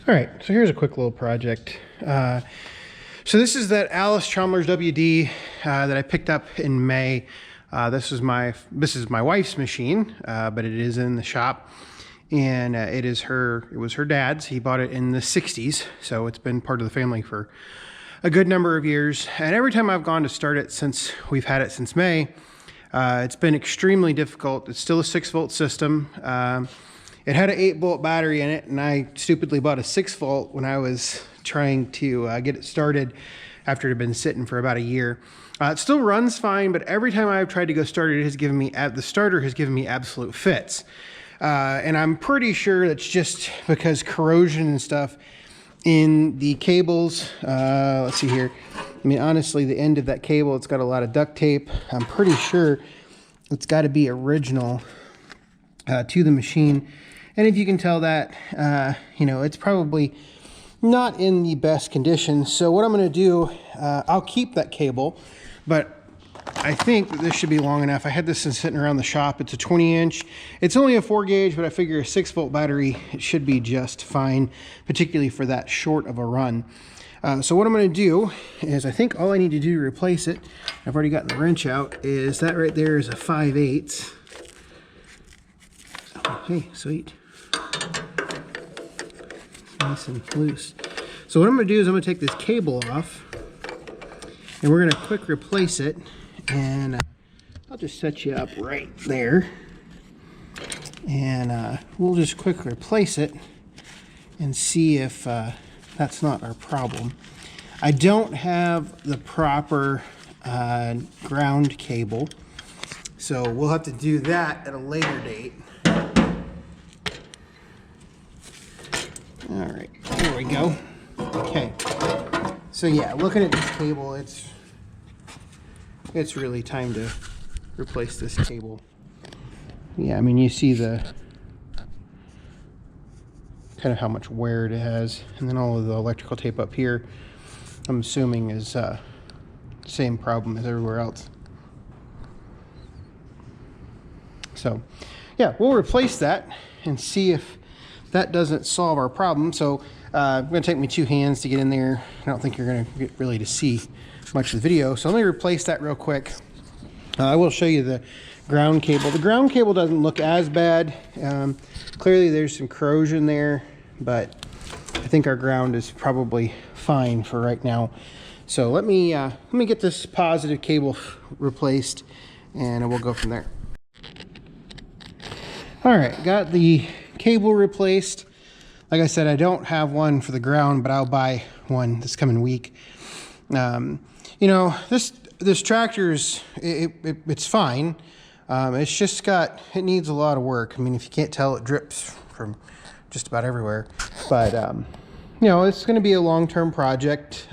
All right, so here's a quick little project. So this is that Allis Chalmers WD that I picked up in May. This is my wife's machine, but it is in the shop, and it was her dad's. He bought it in the 60s, so it's been part of the family for a good number of years. And every time I've gone to start it since we've had it since May, it's been extremely difficult. It's still a 6-volt system. It had an 8-volt battery in it, and I stupidly bought a 6-volt when I was trying to get it started after it had been sitting for about a year. It still runs fine, but every time I've tried to go start it, the starter has given me absolute fits. And I'm pretty sure that's just because corrosion and stuff in the cables. Let's see here. I mean, honestly, the end of that cable, it's got a lot of duct tape. I'm pretty sure it's got to be original to the machine. And if you can tell that, you know, it's probably not in the best condition. So what I'm going to do, I'll keep that cable, but I think that this should be long enough. I had this sitting around the shop. It's a 20-inch. It's only a 4-gauge, but I figure a 6-volt battery, it should be just fine, particularly for that short of a run. So what I'm going to do is, I think all I need to do to replace it, I've already gotten the wrench out, is that right there is a 5/8. Hey, sweet. Nice and loose. So what I'm going to do is I'm going to take this cable off, and we're going to quick replace it. And I'll just set you up right there, and we'll just quick replace it and see if that's not our problem. I don't have the proper ground cable, so we'll have to do that at a later date. All right, there we go. Okay, so yeah, looking at this cable, it's really time to replace this cable. Yeah, I mean, you see the kind of how much wear it has, and then all of the electrical tape up here, I'm assuming is same problem as everywhere else. So yeah, we'll replace that and see if that doesn't solve our problem. So it's going to take me 2 hands to get in there. I don't think you're going to get really to see much of the video. So let me replace that real quick. I will show you the ground cable. The ground cable doesn't look as bad. Clearly there's some corrosion there, but I think our ground is probably fine for right now. So let me get this positive cable replaced, and we'll go from there. All right, got the cable replaced. Like I said, I don't have one for the ground, but I'll buy one this coming week. You know, this tractor is it's fine. It's just it needs a lot of work. I mean, if you can't tell, it drips from just about everywhere. But you know, it's going to be a long-term project.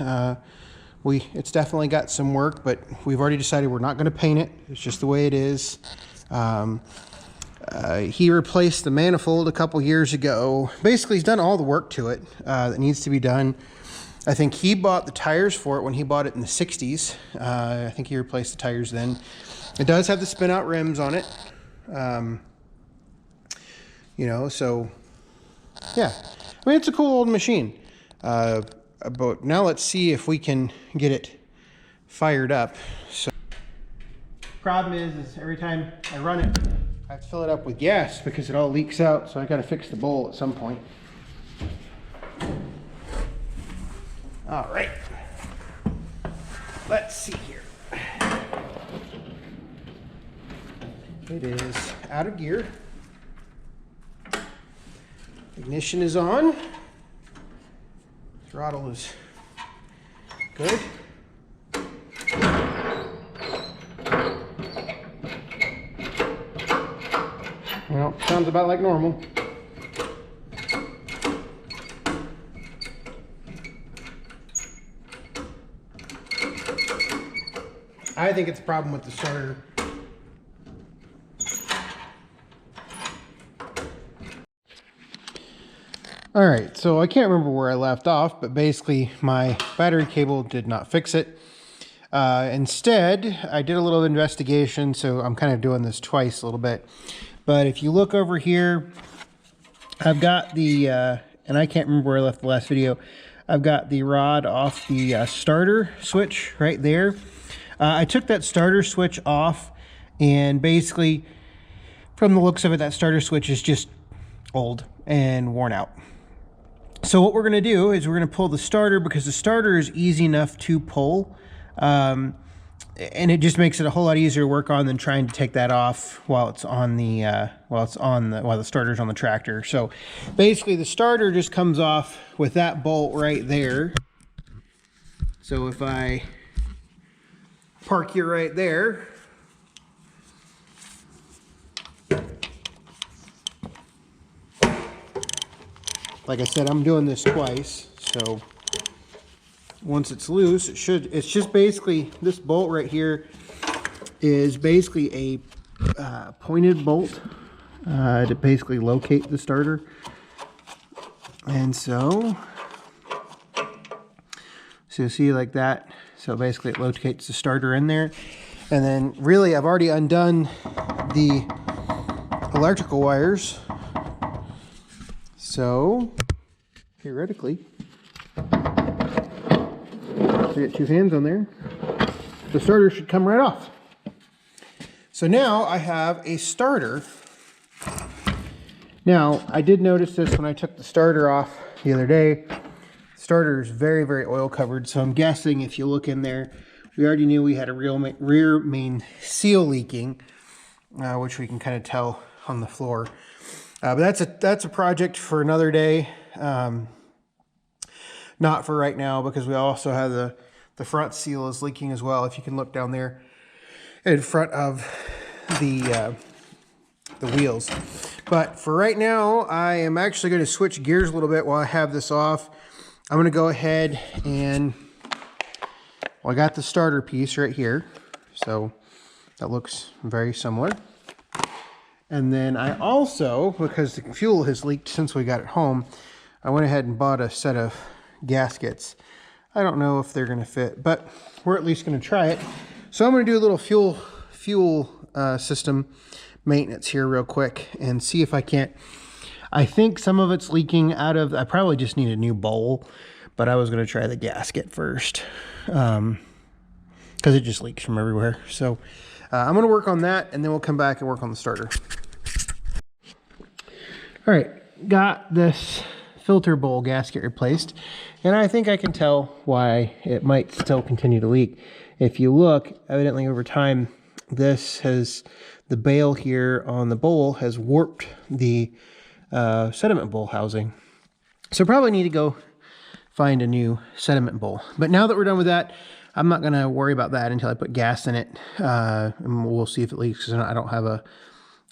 It's definitely got some work, but we've already decided we're not going to paint it. It's just the way it is. He replaced the manifold a couple years ago. Basically, he's done all the work to it that needs to be done. I think he bought the tires for it when he bought it in the 60s. I think he replaced the tires then. It does have the spin-out rims on it. You know, so yeah. I mean, it's a cool old machine. But now let's see if we can get it fired up. So, problem is every time I run it, I have to fill it up with gas because it all leaks out, so I got to fix the bowl at some point. All right, let's see here. It is out of gear. Ignition is on. Throttle is good. Well, sounds about like normal. I think it's a problem with the starter. All right, so I can't remember where I left off, but basically my battery cable did not fix it. Instead, I did a little investigation, so I'm kind of doing this twice a little bit. But if you look over here, I've got the and I can't remember where I left the last video. I've got the rod off the starter switch right there. I took that starter switch off, and basically, from the looks of it, that starter switch is just old and worn out. So what we're going to do is we're going to pull the starter, because the starter is easy enough to pull. And it just makes it a whole lot easier to work on than trying to take that off while it's on the while the starter's on the tractor. So basically the starter just comes off with that bolt right there. So if I park you right there, like I said, I'm doing this twice, so once it's loose, it's just basically, this bolt right here is basically a pointed bolt to basically locate the starter. And so you see like that. So basically it locates the starter in there. And then really I've already undone the electrical wires. So theoretically, we get two hands on there, the starter should come right off. So now I have a starter. Now I did notice this when I took the starter off the other day. The starter is very, very oil covered, so I'm guessing if you look in there, we already knew we had a rear main seal leaking, which we can kind of tell on the floor. But that's a project for another day. Not for right now, because we also have the front seal is leaking as well. If you can look down there in front of the wheels. But for right now, I am actually going to switch gears a little bit while I have this off. I'm going to go ahead and, well, I got the starter piece right here. So that looks very similar. And then I also, because the fuel has leaked since we got it home, I went ahead and bought a set of gaskets. I don't know if they're going to fit, but we're at least going to try it. So I'm going to do a little fuel system maintenance here real quick and see if I can't. I think some of it's leaking out of, I probably just need a new bowl, but I was going to try the gasket first because it just leaks from everywhere. So I'm going to work on that, and then we'll come back and work on the starter. All right, got this filter bowl gasket replaced, and I think I can tell why it might still continue to leak. If you look, evidently over time, the bail here on the bowl has warped the sediment bowl housing. So probably need to go find a new sediment bowl. But now that we're done with that, I'm not going to worry about that until I put gas in it, and we'll see if it leaks, because I don't have a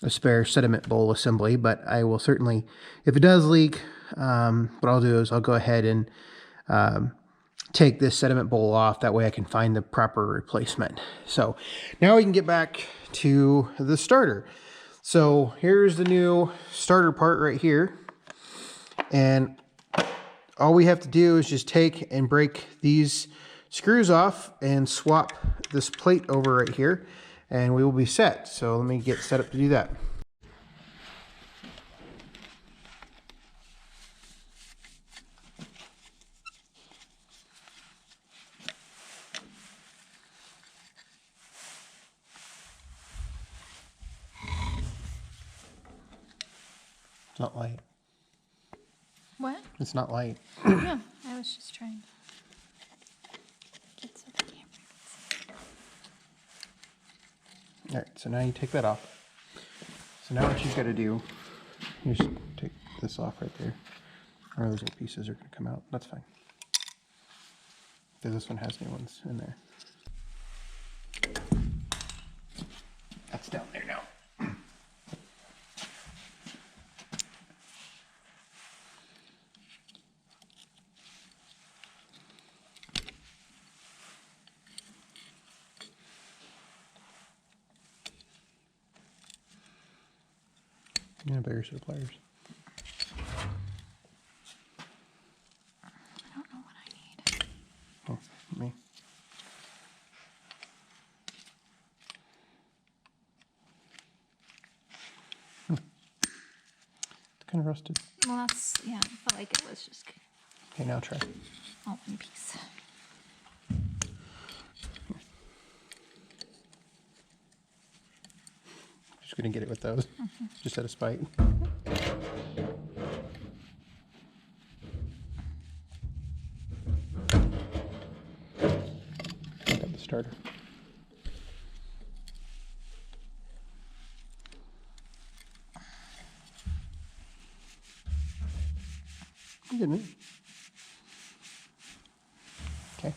spare sediment bowl assembly, but I will certainly, if it does leak, what I'll do is I'll go ahead and take this sediment bowl off. That way I can find the proper replacement. So now we can get back to the starter. So here's the new starter part right here. And all we have to do is just take and break these screws off and swap this plate over right here, and we will be set. So let me get set up to do that. It's not light. What? It's not light. No, I was just trying to get so the camera can see. All right, so now you take that off. So now what you've got to do, you just take this off right there. Or those little pieces are going to come out. That's fine. Because this one has new ones in there. That's down there now. Yeah, better set of pliers. I don't know what I need. Oh, me. It's kind of rusted. Well, that's, yeah, I felt like it was just Okay, now try. all one piece. Just gonna get it with those, just out of spite. Pick up the starter. I'm getting it. Okay.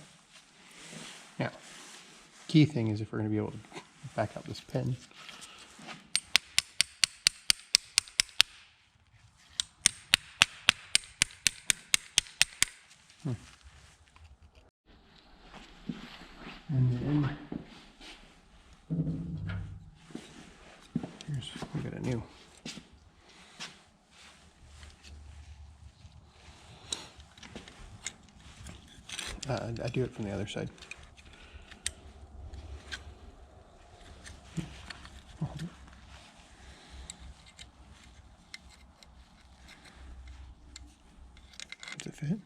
Now, key thing is if we're gonna be able to back out this pin. And then we got a new. I do it from the other side. Does it fit?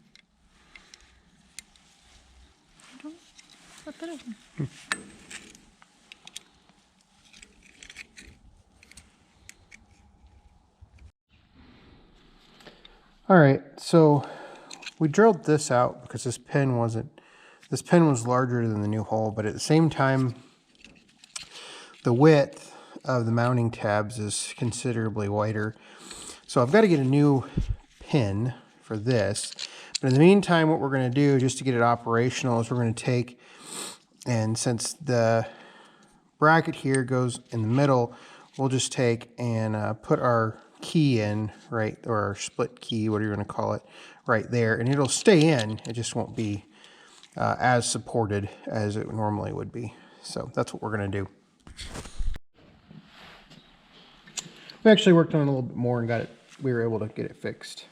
I don't flip it open. All right, so we drilled this out because this pin was larger than the new hole, but at the same time, the width of the mounting tabs is considerably wider. So I've got to get a new pin for this. But in the meantime, what we're going to do just to get it operational is we're going to take, and since the bracket here goes in the middle, we'll just take and put our key in, right, or our split key, whatever you want to call it, right there, and it'll stay in. It just won't be as supported as it normally would be. So that's what we're going to do. We actually worked on it a little bit more and got it. We were able to get it fixed.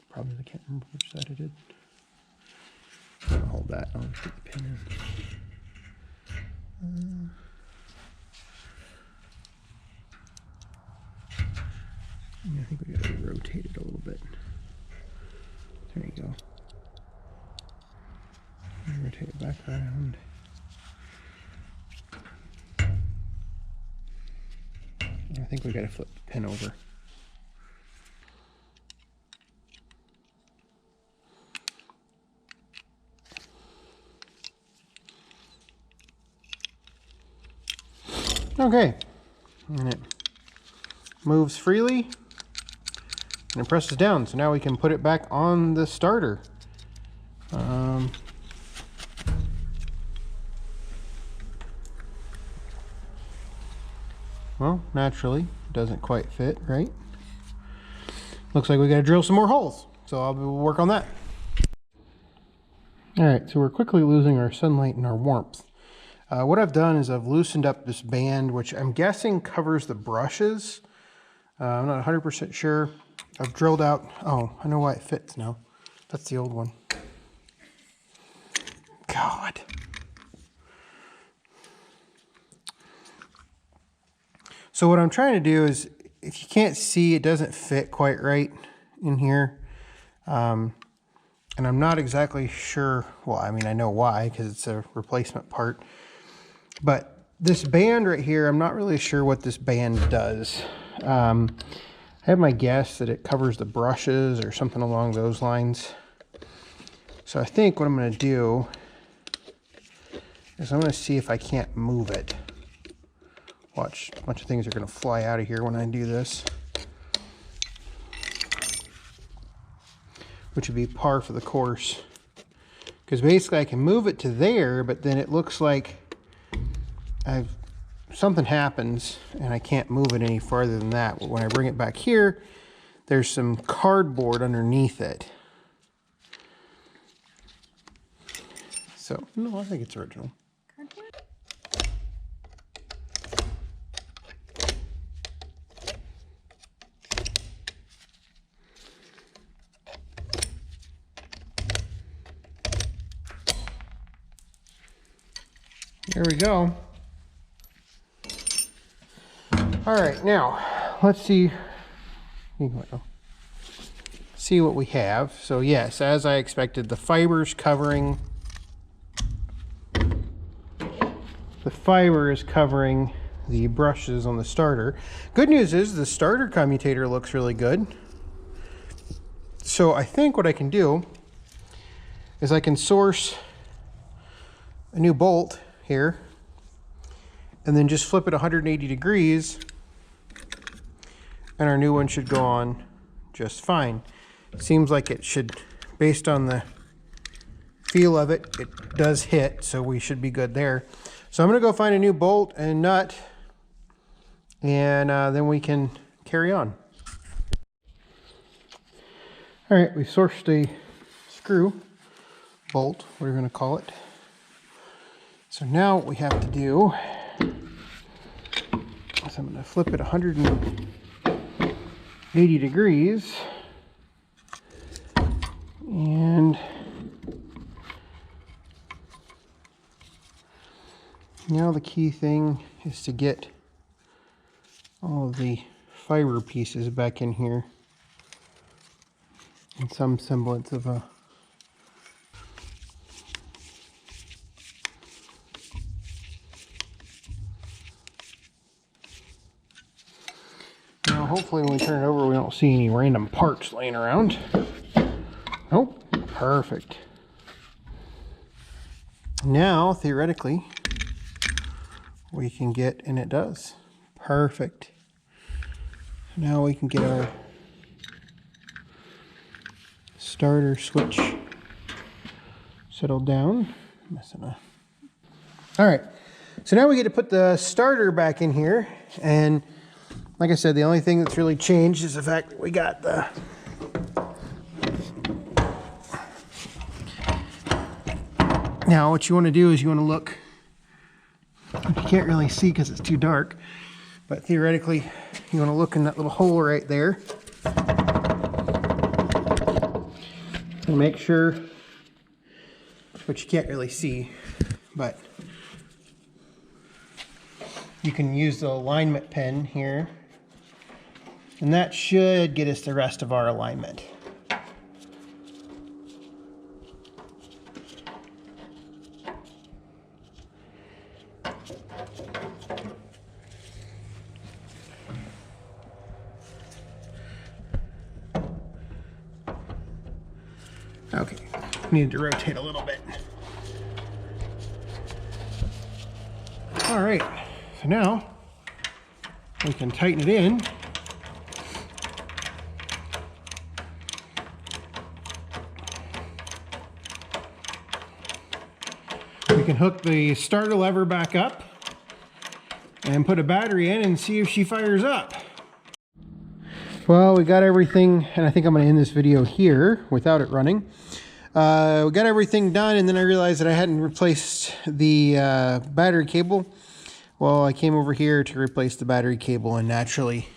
Probably I can't remember which side I did. I'll hold that. I'll just get the pin in. I think we got to rotate it a little bit. There you go. Rotate it back around. I think we got to flip the pin over. Okay, and it moves freely and it presses down. So now we can put it back on the starter. Well, naturally, it doesn't quite fit, right? Looks like we got to drill some more holes. So I'll work on that. All right, so we're quickly losing our sunlight and our warmth. What I've done is I've loosened up this band, which I'm guessing covers the brushes. I'm not 100% sure. I've drilled out, oh, I know why it fits now. That's the old one. God. So what I'm trying to do is, if you can't see, it doesn't fit quite right in here. And I'm not exactly sure, well, I mean, I know why, because it's a replacement part. But this band right here, I'm not really sure what this band does. I have my guess that it covers the brushes or something along those lines. So I think what I'm going to do is I'm going to see if I can't move it. Watch, a bunch of things are going to fly out of here when I do this. Which would be par for the course. Because basically I can move it to there, but then it looks like something happens and I can't move it any farther than that. But when I bring it back here, there's some cardboard underneath it. So, no, I think it's original. Cardboard? There we go. All right, now let's see what we have. So yes, as I expected, the fiber is covering the brushes on the starter. Good news is the starter commutator looks really good. So I think what I can do is I can source a new bolt here and then just flip it 180 degrees and our new one should go on just fine. Seems like it should, based on the feel of it, it does hit, so we should be good there. So I'm gonna go find a new bolt and nut, and then we can carry on. All right, we sourced a screw, bolt, whatever you're gonna call it. So now what we have to do is I'm gonna flip it 180 degrees, and now the key thing is to get all of the fiber pieces back in here in some semblance of a now hopefully when we turn it over we don't see any random parts laying around. Nope, perfect. Now theoretically we can get, and it does, perfect. Now we can get our starter switch settled down. All right, so now we get to put the starter back in here, and like I said, the only thing that's really changed is the fact that we got the now what you want to do is you want to look, you can't really see because it's too dark, but theoretically you want to look in that little hole right there and make sure, which you can't really see, but you can use the alignment pen here and that should get us the rest of our alignment. Okay, needed to rotate a little bit. All right, so now we can tighten it in. We can hook the starter lever back up and put a battery in and see if she fires up. Well, we got everything, and I think I'm going to end this video here without it running. We got everything done, and then I realized that I hadn't replaced the battery cable. Well, I came over here to replace the battery cable, and naturally,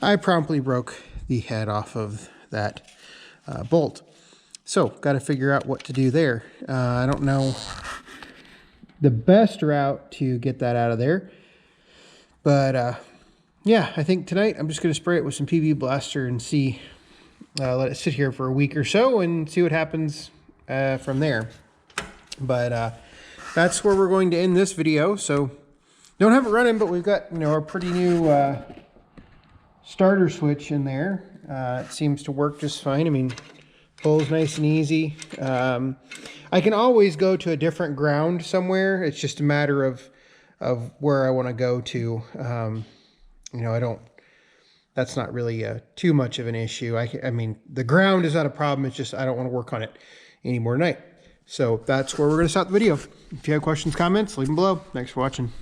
I promptly broke the head off of that bolt. So, got to figure out what to do there. I don't know the best route to get that out of there, but yeah, I think tonight I'm just going to spray it with some PB Blaster and see, let it sit here for a week or so and see what happens from there. But that's where we're going to end this video. So don't have it running, but we've got, you know, a pretty new starter switch in there. It seems to work just fine. I mean, pulls nice and easy. I can always go to a different ground somewhere. It's just a matter of where I want to go to. You know, that's not really too much of an issue. I mean, the ground is not a problem. It's just I don't want to work on it anymore tonight. So that's where we're going to stop the video. If you have questions, comments, leave them below. Thanks for watching.